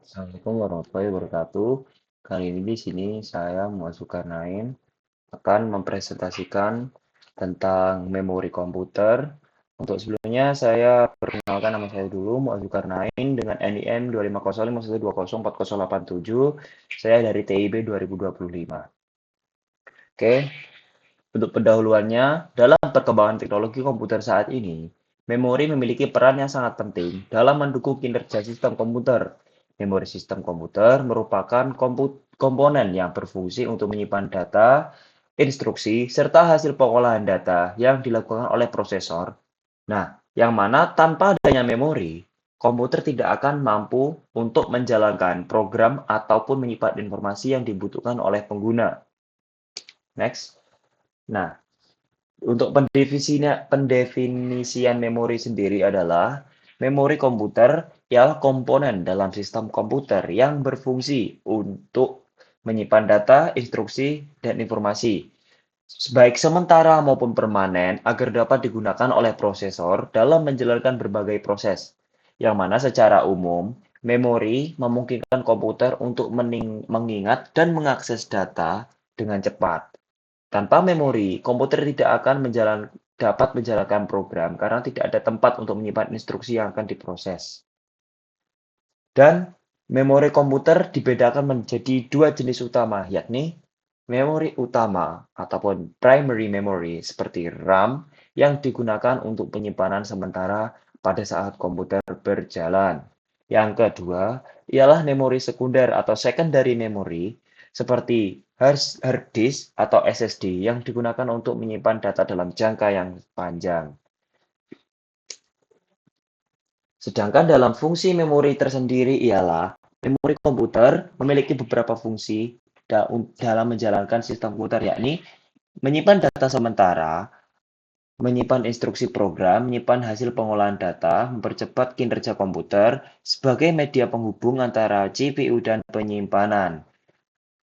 Assalamualaikum warahmatullahi wabarakatuh. Kali ini di sini saya Muhammad Zulkarnain akan mempresentasikan tentang memori komputer. Untuk sebelumnya saya perkenalkan nama saya dulu, Muhammad Zulkarnain dengan NIM 25051204087. Saya dari TIB 2025. Oke, untuk pendahuluannya, dalam perkembangan teknologi komputer saat ini, memori memiliki peran yang sangat penting dalam mendukung kinerja sistem komputer. Memori sistem komputer merupakan komponen yang berfungsi untuk menyimpan data, instruksi, serta hasil pengolahan data yang dilakukan oleh prosesor. Nah, yang mana tanpa adanya memori, komputer tidak akan mampu untuk menjalankan program ataupun menyimpan informasi yang dibutuhkan oleh pengguna. Next. Nah, untuk pendefinisian memori sendiri adalah memori komputer ialah komponen dalam sistem komputer yang berfungsi untuk menyimpan data, instruksi, dan informasi, baik sementara maupun permanen, agar dapat digunakan oleh prosesor dalam menjalankan berbagai proses. Yang mana secara umum, memori memungkinkan komputer untuk mengingat dan mengakses data dengan cepat. Tanpa memori, komputer tidak akan dapat menjalankan program karena tidak ada tempat untuk menyimpan instruksi yang akan diproses. Dan memori komputer dibedakan menjadi dua jenis utama, yakni memori utama ataupun primary memory seperti RAM yang digunakan untuk penyimpanan sementara pada saat komputer berjalan. Yang kedua ialah memori sekunder atau secondary memory seperti hard disk atau SSD yang digunakan untuk menyimpan data dalam jangka yang panjang. Sedangkan dalam fungsi memori tersendiri ialah memori komputer memiliki beberapa fungsi dalam menjalankan sistem komputer, yakni menyimpan data sementara, menyimpan instruksi program, menyimpan hasil pengolahan data, mempercepat kinerja komputer sebagai media penghubung antara CPU dan penyimpanan.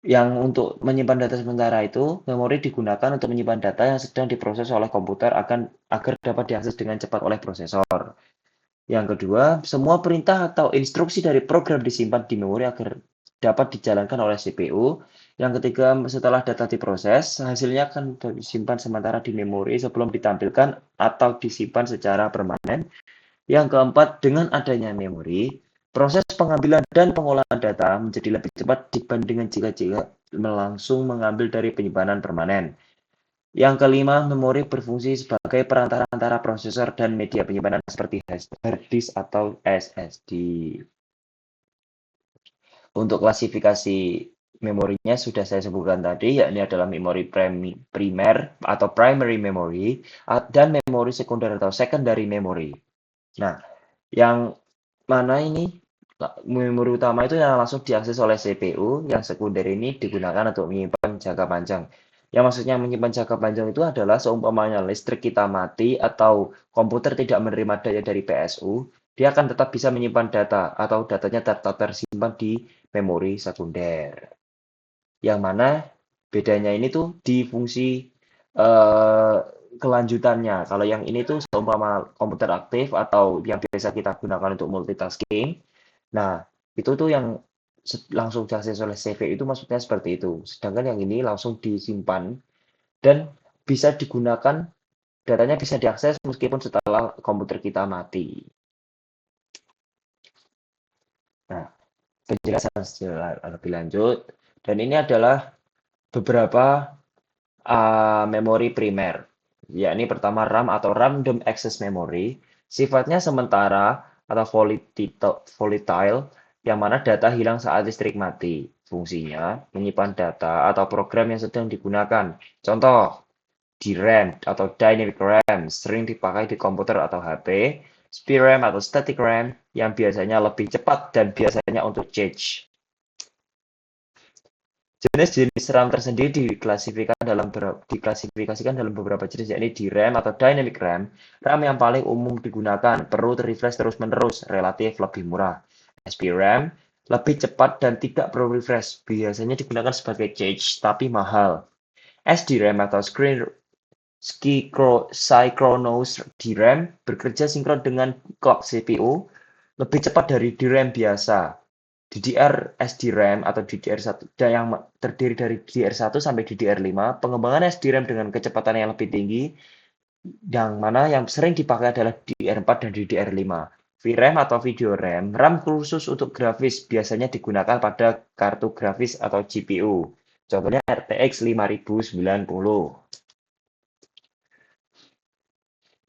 Yang untuk menyimpan data sementara itu, memori digunakan untuk menyimpan data yang sedang diproses oleh komputer agar dapat diakses dengan cepat oleh prosesor. Yang kedua, semua perintah atau instruksi dari program disimpan di memori agar dapat dijalankan oleh CPU. Yang ketiga, setelah data diproses, hasilnya akan disimpan sementara di memori sebelum ditampilkan atau disimpan secara permanen. Yang keempat, dengan adanya memori, proses pengambilan dan pengolahan data menjadi lebih cepat dibandingkan jika langsung mengambil dari penyimpanan permanen. Yang kelima, memori berfungsi sebagai perantara antara prosesor dan media penyimpanan seperti hard disk atau SSD. Untuk klasifikasi memorinya sudah saya sebutkan tadi, yakni adalah memori primer atau primary memory dan memori sekunder atau secondary memory. Nah, yang mana ini memori utama itu yang langsung diakses oleh CPU, yang sekunder ini digunakan untuk menyimpan jangka panjang. Yang maksudnya menyimpan jangka panjang itu adalah seumpamanya listrik kita mati atau komputer tidak menerima daya dari PSU, dia akan tetap bisa menyimpan data atau datanya tetap tersimpan di memori sekunder. Yang mana bedanya ini tuh di fungsi eh, kelanjutannya. Kalau yang ini tuh seumpama komputer aktif atau yang biasa kita gunakan untuk multitasking. Nah, itu tuh yang langsung diakses oleh CV itu maksudnya seperti itu. Sedangkan yang ini langsung disimpan dan bisa digunakan, datanya bisa diakses meskipun setelah komputer kita mati. Nah, penjelasan secara lebih lanjut. Dan ini adalah beberapa memori primer, yakni pertama RAM atau Random Access Memory, sifatnya sementara atau volatile, yang mana data hilang saat listrik mati. Fungsinya menyimpan data atau program yang sedang digunakan. Contoh, DRAM atau Dynamic RAM sering dipakai di komputer atau HP, SPRAM atau Static RAM yang biasanya lebih cepat dan biasanya untuk cache. Jenis-jenis RAM tersendiri diklasifikasikan dalam beberapa jenis, yakni DRAM atau Dynamic RAM. RAM yang paling umum digunakan, perlu refresh terus-menerus, relatif lebih murah. SPRAM lebih cepat dan tidak perlu refresh, biasanya digunakan sebagai cache, tapi mahal. SDRAM atau Synchronous DRAM bekerja sinkron dengan clock CPU, lebih cepat dari DRAM biasa. DDR SDRAM atau DDR1 yang terdiri dari DDR1 sampai DDR5, pengembangan SDRAM dengan kecepatan yang lebih tinggi, yang mana yang sering dipakai adalah DDR4 dan DDR5. VRAM atau video RAM, RAM khusus untuk grafis biasanya digunakan pada kartu grafis atau GPU. Contohnya RTX 5090.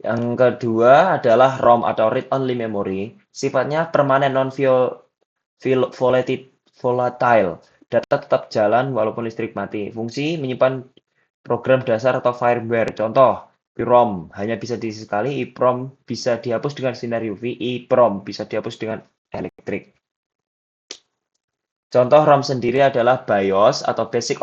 Yang kedua adalah ROM atau read only memory, sifatnya permanen volatile. Data tetap jalan walaupun listrik mati. Fungsi menyimpan program dasar atau firmware. Contoh, PROM hanya bisa diisi sekali, EEPROM bisa dihapus dengan sinar UV, EEPROM bisa dihapus dengan elektrik. Contoh RAM sendiri adalah BIOS atau Basic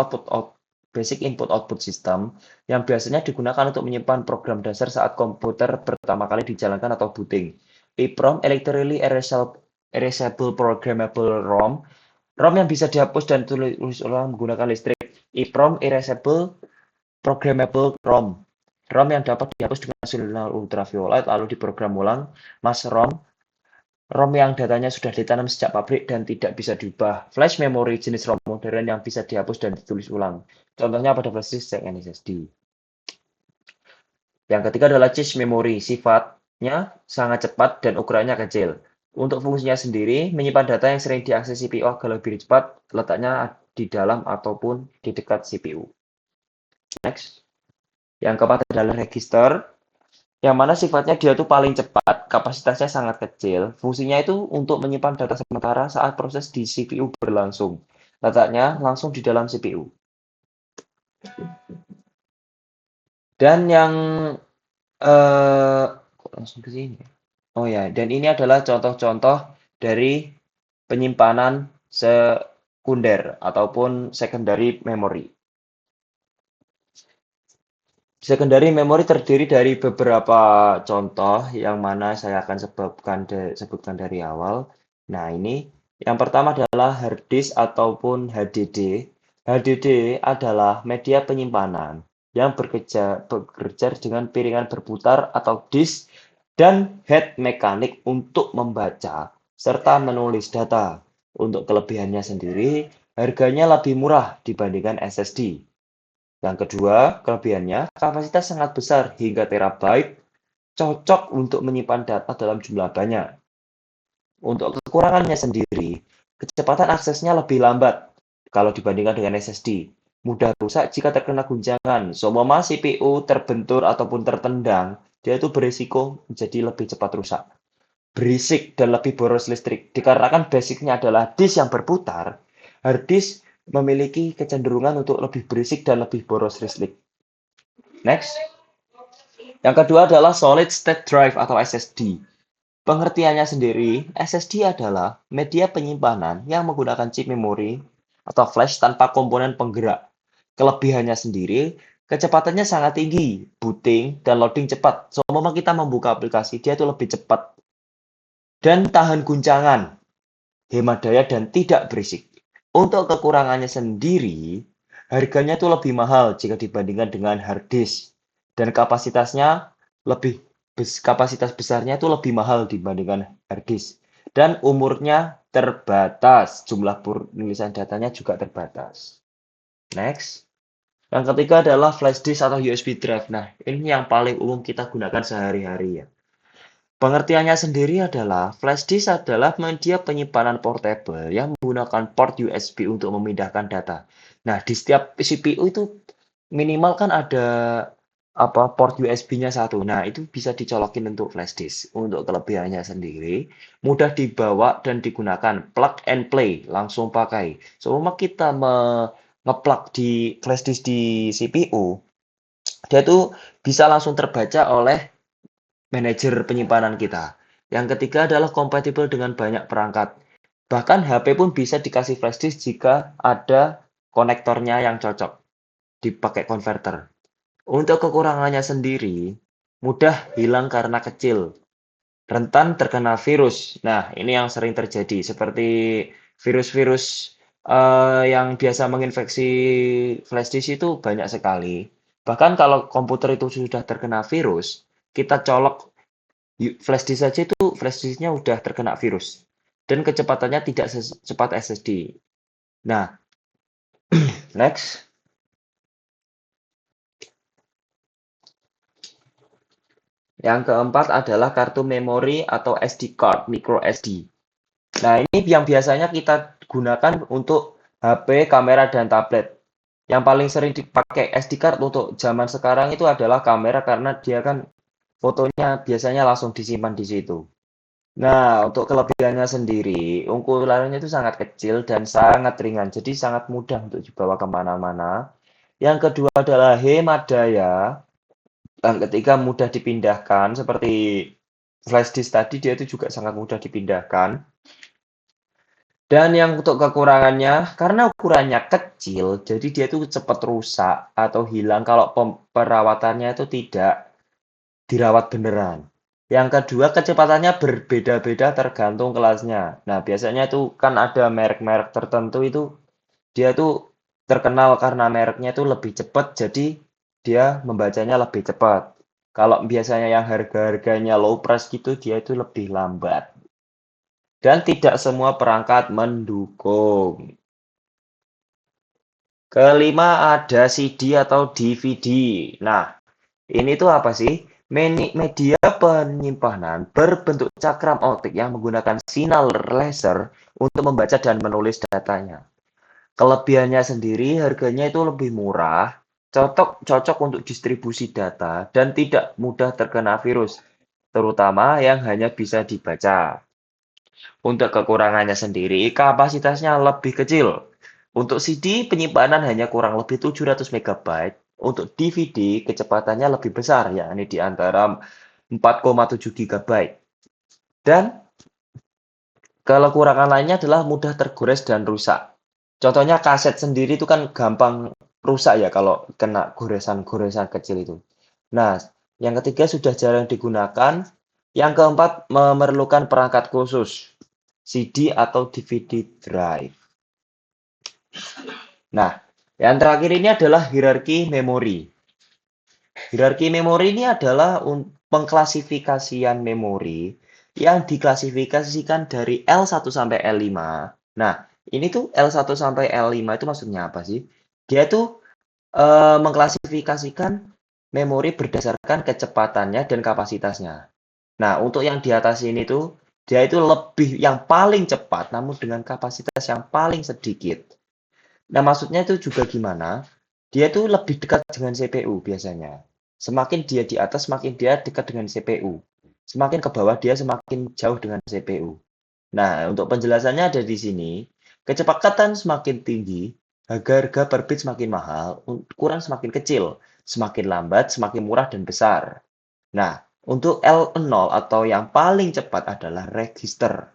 Input Output System yang biasanya digunakan untuk menyimpan program dasar saat komputer pertama kali dijalankan atau booting. EEPROM Electrically Erasable Programmable ROM, ROM yang bisa dihapus dan tulis ulang menggunakan listrik. EEPROM Erasable Programmable ROM, ROM yang dapat dihapus dengan sinar ultraviolet lalu diprogram ulang. Mass ROM, ROM yang datanya sudah ditanam sejak pabrik dan tidak bisa diubah. Flash memory, jenis ROM modern yang bisa dihapus dan ditulis ulang. Contohnya pada flash disk dan SSD. Yang ketiga adalah cache memory, sifatnya sangat cepat dan ukurannya kecil. Untuk fungsinya sendiri, menyimpan data yang sering diakses CPU agar lebih cepat, letaknya di dalam ataupun di dekat CPU. Next. Yang keempat adalah register, yang mana sifatnya dia tuh paling cepat, kapasitasnya sangat kecil. Fungsinya itu untuk menyimpan data sementara saat proses di CPU berlangsung. Letaknya langsung di dalam CPU. Dan yang langsung ke sini. Oh ya, dan ini adalah contoh-contoh dari penyimpanan sekunder ataupun secondary memory. Secondary memory terdiri dari beberapa contoh yang mana saya akan sebutkan dari awal. Nah, ini yang pertama adalah hard disk ataupun HDD. HDD adalah media penyimpanan yang bekerja dengan piringan berputar atau disk dan head mekanik untuk membaca serta menulis data. Untuk kelebihannya sendiri, harganya lebih murah dibandingkan SSD. Yang kedua, kelebihannya, kapasitas sangat besar hingga terabyte, cocok untuk menyimpan data dalam jumlah banyak. Untuk kekurangannya sendiri, kecepatan aksesnya lebih lambat kalau dibandingkan dengan SSD. Mudah rusak jika terkena guncangan. Seumpama CPU terbentur ataupun tertendang, dia itu berisiko menjadi lebih cepat rusak. Berisik dan lebih boros listrik. Dikarenakan basicnya adalah disk yang berputar, hard disk memiliki kecenderungan untuk lebih berisik dan lebih boros listrik. Next. Yang kedua adalah solid state drive atau SSD. Pengertiannya sendiri, SSD adalah media penyimpanan yang menggunakan chip memori atau flash tanpa komponen penggerak. Kelebihannya sendiri, kecepatannya sangat tinggi, booting dan loading cepat. Seumpama kita membuka aplikasi, dia itu lebih cepat. Dan tahan guncangan, hemat daya dan tidak berisik. Untuk kekurangannya sendiri, harganya itu lebih mahal jika dibandingkan dengan hard disk. Dan kapasitas besarnya itu lebih mahal dibandingkan hard disk. Dan umurnya terbatas, jumlah penulisan datanya juga terbatas. Next. Yang ketiga adalah flash disk atau USB drive. Nah, ini yang paling umum kita gunakan sehari-hari ya. Pengertiannya sendiri adalah flash disk adalah media penyimpanan portable yang menggunakan port USB untuk memindahkan data. Nah, di setiap CPU itu minimal kan ada port USB-nya satu. Nah, itu bisa dicolokin untuk flash disk. Untuk kelebihannya sendiri, mudah dibawa dan digunakan, plug and play, langsung pakai. Seumpama kita ngeplug di flash disk di CPU, dia tuh bisa langsung terbaca oleh manajer penyimpanan kita. Yang ketiga adalah kompatibel dengan banyak perangkat. Bahkan HP pun bisa dikasih flash disk jika ada konektornya yang cocok. Dipakai konverter. Untuk kekurangannya sendiri, mudah hilang karena kecil. Rentan terkena virus. Nah, ini yang sering terjadi. Seperti virus-virus yang biasa menginfeksi flash disk itu banyak sekali. Bahkan kalau komputer itu sudah terkena virus, kita colok flash disk saja itu flash disknya udah terkena virus. dan kecepatannya tidak secepat SSD. Nah, next. Yang keempat adalah kartu memori atau SD card, micro SD. Nah, ini yang biasanya kita gunakan untuk HP, kamera, dan tablet. Yang paling sering dipakai SD card untuk zaman sekarang itu adalah kamera karena dia kan fotonya biasanya langsung disimpan di situ. Nah, untuk kelebihannya sendiri, ukurannya itu sangat kecil dan sangat ringan, jadi sangat mudah untuk dibawa kemana-mana. Yang kedua adalah hemat daya. Yang ketiga mudah dipindahkan, seperti flash disk tadi dia itu juga sangat mudah dipindahkan. Dan yang untuk kekurangannya, karena ukurannya kecil, jadi dia itu cepat rusak atau hilang kalau perawatannya itu tidak dirawat beneran. Yang kedua, kecepatannya berbeda-beda tergantung kelasnya. Nah, biasanya itu kan ada merek-merek tertentu itu dia tuh terkenal karena mereknya itu lebih cepat, jadi dia membacanya lebih cepat. Kalau biasanya yang harga-harganya low price gitu, dia itu lebih lambat. Dan tidak semua perangkat mendukung. Kelima ada CD atau DVD. Nah, ini tuh apa sih? Media penyimpanan berbentuk cakram optik yang menggunakan sinyal laser untuk membaca dan menulis datanya. Kelebihannya sendiri, harganya itu lebih murah, cocok untuk distribusi data, dan tidak mudah terkena virus, terutama yang hanya bisa dibaca. Untuk kekurangannya sendiri, kapasitasnya lebih kecil. Untuk CD, penyimpanan hanya kurang lebih 700 MB. Untuk DVD, kecepatannya lebih besar, yakni di antara 4,7 GB. Dan kekurangan lainnya adalah mudah tergores dan rusak. Contohnya kaset sendiri itu kan gampang rusak ya kalau kena goresan-goresan kecil itu. Nah, yang ketiga sudah jarang digunakan. Yang keempat memerlukan perangkat khusus, CD atau DVD drive. Nah, yang terakhir ini adalah hierarki memori. Hierarki memori ini adalah pengklasifikasian memori yang diklasifikasikan dari L1 sampai L5. Nah, ini tuh L1 sampai L5 itu maksudnya apa sih? Dia tuh mengklasifikasikan memori berdasarkan kecepatannya dan kapasitasnya. Nah, untuk yang di atas ini tuh, dia itu lebih yang paling cepat, namun dengan kapasitas yang paling sedikit. Nah, maksudnya itu juga gimana? Dia tuh lebih dekat dengan CPU biasanya. Semakin dia di atas, semakin dia dekat dengan CPU. Semakin ke bawah, dia semakin jauh dengan CPU. Nah, untuk penjelasannya ada di sini. Kecepatan semakin tinggi, harga-harga per bit semakin mahal, ukuran semakin kecil, semakin lambat, semakin murah dan besar. Nah, untuk L0 atau yang paling cepat adalah register.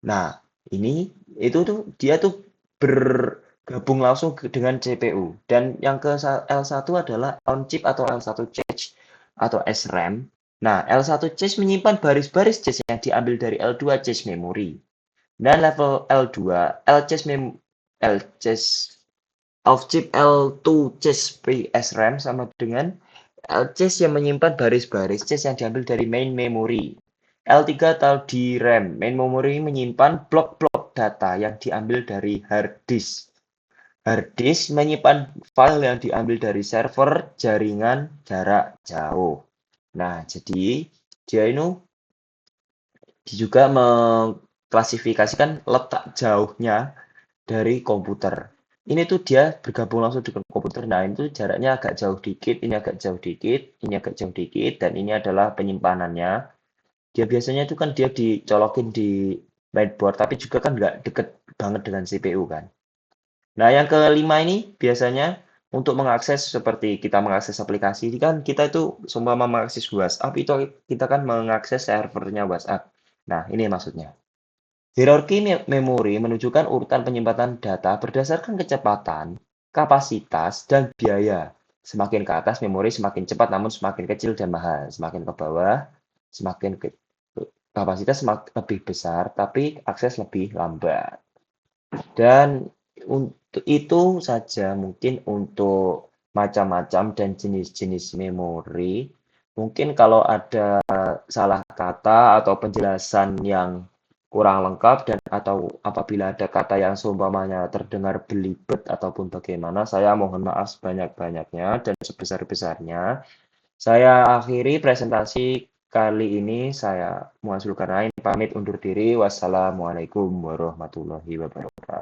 Nah, ini itu tuh dia tuh bergabung langsung dengan CPU. Dan yang ke L1 adalah on chip atau L1 cache atau SRAM. Nah, L1 cache menyimpan baris-baris cache yang diambil dari L2 cache memori. Dan level L2, L cache off chip L2 cache SRAM sama dengan cache yang menyimpan baris-baris cache yang diambil dari main memory. L3 atau DRAM, main memory menyimpan blok-blok data yang diambil dari hard disk. Hard disk menyimpan file yang diambil dari server jaringan jarak jauh. Nah, jadi dia ini juga mengklasifikasikan letak jauhnya dari komputer. Ini tuh dia bergabung langsung dengan komputer. Nah, itu jaraknya agak jauh dikit, ini agak jauh dikit, ini agak jauh dikit, dan ini adalah penyimpanannya. Dia biasanya itu kan dia dicolokin di mainboard, tapi juga kan nggak deket banget dengan CPU kan. Nah, yang kelima ini biasanya untuk mengakses seperti kita mengakses aplikasi, kan kita itu seumpama mengakses WhatsApp, itu kita kan mengakses servernya WhatsApp. Nah, ini maksudnya. Hierarki memori menunjukkan urutan penyimpanan data berdasarkan kecepatan, kapasitas, dan biaya. Semakin ke atas memori semakin cepat namun semakin kecil dan mahal. Semakin ke bawah semakin kapasitas semakin lebih besar tapi akses lebih lambat. Dan untuk itu saja mungkin untuk macam-macam dan jenis-jenis memori. Mungkin kalau ada salah kata atau penjelasan yang kurang lengkap dan atau apabila ada kata yang seumpamanya terdengar belibet ataupun bagaimana, saya mohon maaf sebanyak-banyaknya dan sebesar-besarnya. Saya akhiri presentasi kali ini, saya Muhammad Zulkarnain pamit undur diri. Wassalamualaikum warahmatullahi wabarakatuh.